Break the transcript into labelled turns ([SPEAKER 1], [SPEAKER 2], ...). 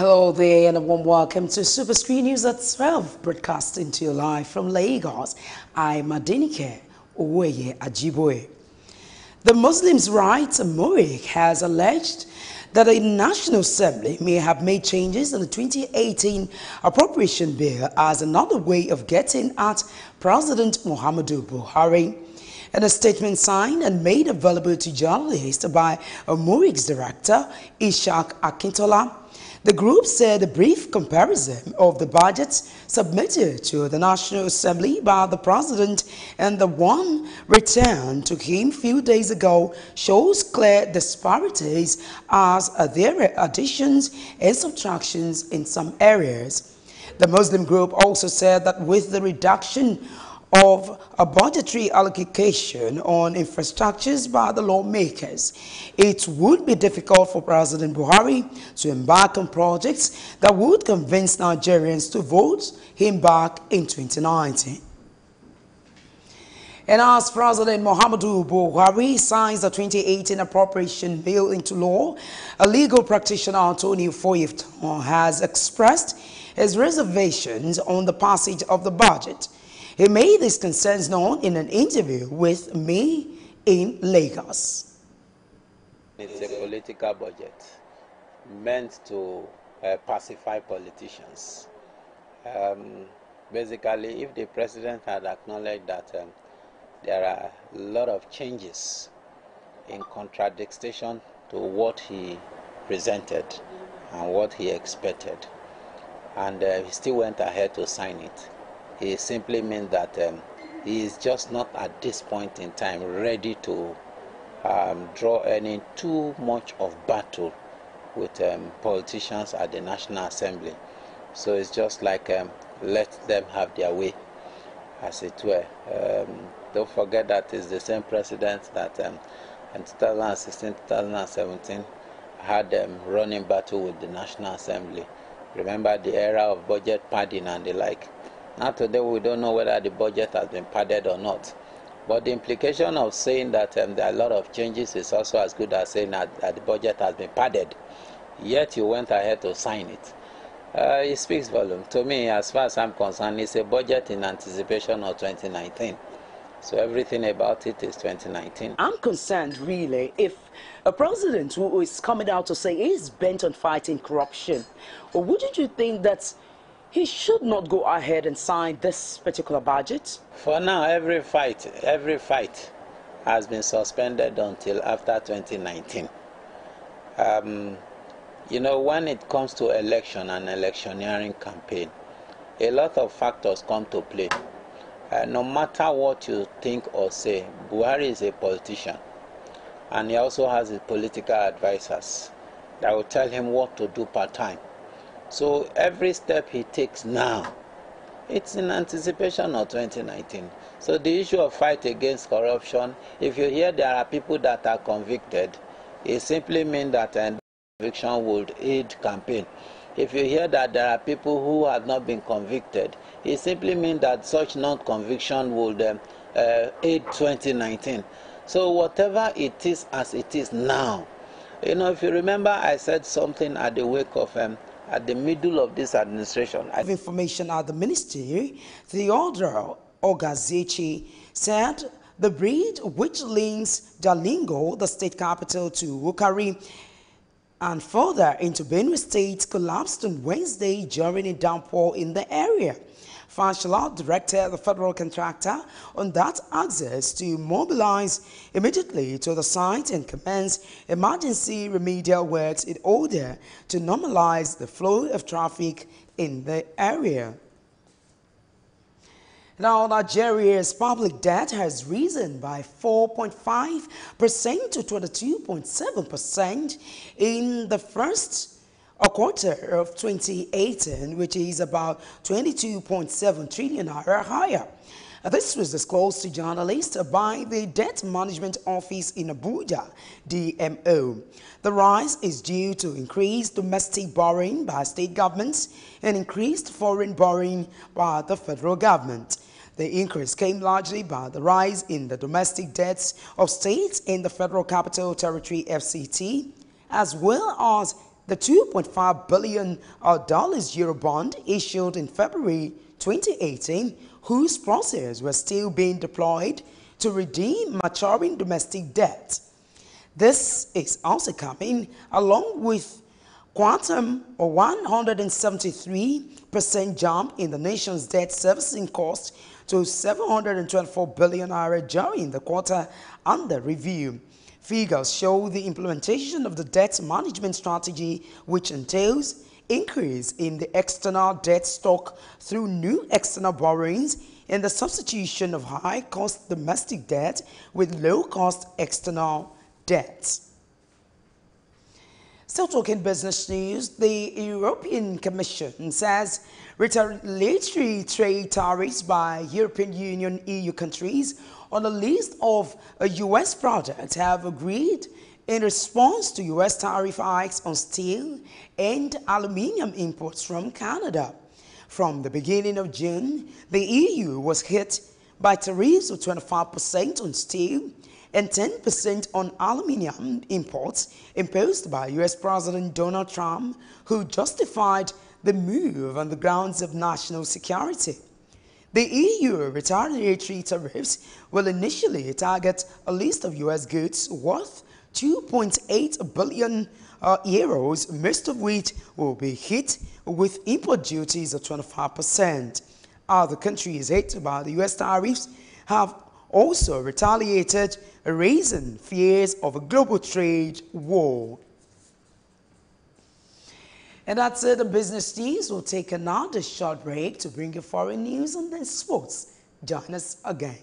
[SPEAKER 1] Hello there and a warm welcome to Superscreen News at 12, broadcasting to you live from Lagos. I'm Adenike Oweye Ajiboye. The Muslims' Rights Murik has alleged that the National Assembly may have made changes in the 2018 appropriation bill as another way of getting at President Muhammadu Buhari. In a statement signed and made available to journalists by Murik's director, Ishaq Akintola, the group said a brief comparison of the budgets submitted to the National Assembly by the President and the one returned to him a few days ago shows clear disparities as there are additions and subtractions in some areas. The Muslim group also said that with the reduction of a budgetary allocation on infrastructures by the lawmakers, it would be difficult for President Buhari to embark on projects that would convince Nigerians to vote him back in 2019. And as President Muhammadu Buhari signs the 2018 appropriation bill into law, a legal practitioner, Antonio Foyefton, has expressed his reservations on the passage of the budget. He made these concerns known in an interview with me in Lagos.
[SPEAKER 2] It's a political budget meant to pacify politicians. Basically, if the president had acknowledged that there are a lot of changes in contradiction to what he presented and what he expected, and he still went ahead to sign it, it simply means that he is just not at this point in time ready to draw any too much of battle with politicians at the National Assembly. So it's just like let them have their way, as it were. Don't forget that it's the same president that in 2016, 2017 had running battle with the National Assembly. Remember the era of budget padding and the like. Now today we don't know whether the budget has been padded or not. But the implication of saying that there are a lot of changes is also as good as saying that the budget has been padded. Yet you went ahead to sign it. It speaks volume. To me, as far as I'm concerned, it's a budget in anticipation of 2019. So everything about it is 2019.
[SPEAKER 1] I'm concerned, really, if a president who is coming out to say he's bent on fighting corruption, or wouldn't you think that he should not go ahead and sign this particular budget?
[SPEAKER 2] For now, every fight has been suspended until after 2019. You know, when it comes to election and electioneering campaign, a lot of factors come to play. No matter what you think or say, Buhari is a politician, and he also has his political advisors that will tell him what to do per time. So every step he takes now, it's in anticipation of 2019. So the issue of fight against corruption, if you hear there are people that are convicted, it simply means that conviction would aid campaign. If you hear that there are people who have not been convicted, it simply means that such non-conviction would aid 2019. So whatever it is as it is now, you know, if you remember I said something at the wake of at the middle of this administration.
[SPEAKER 1] Information at the ministry, Theodore Ogazechi, said the bridge which links Jalingo, the state capital, to Wukari and further into Benue State collapsed on Wednesday during a downpour in the area. Fashola directed the federal contractor on that access to mobilize immediately to the site and commence emergency remedial works in order to normalize the flow of traffic in the area. Now, Nigeria's public debt has risen by 4.5% to 22.7% in the first quarter of 2018, which is about 22.7 trillion naira higher. This was disclosed to journalists by the Debt Management Office in Abuja, DMO. The rise is due to increased domestic borrowing by state governments and increased foreign borrowing by the federal government. The increase came largely by the rise in the domestic debts of states in the Federal Capital Territory (FCT), as well as the $2.5 billion Eurobond issued in February 2018, whose proceeds were still being deployed to redeem maturing domestic debt. This is also coming along with quantum or 173% jump in the nation's debt servicing cost to 724 billion naira during the quarter under review. Figures show the implementation of the debt management strategy, which entails increase in the external debt stock through new external borrowings and the substitution of high-cost domestic debt with low-cost external debt. Still talking business news, the European Commission says retaliatory trade tariffs by European Union EU countries on a list of U.S. products have agreed in response to U.S. tariff hikes on steel and aluminium imports from Canada. From the beginning of June, the EU was hit by tariffs of 25% on steel and 10% on aluminium imports imposed by U.S. President Donald Trump, who justified the move on the grounds of national security. The EU retaliatory tariffs will initially target a list of U.S. goods worth 2.8 billion euros, most of which will be hit with import duties of 25%. Other countries hit by the U.S. tariffs have also retaliated, raising fears of a global trade war. And that's it, the business news. We'll take another short break to bring you foreign news and then sports. Join us again.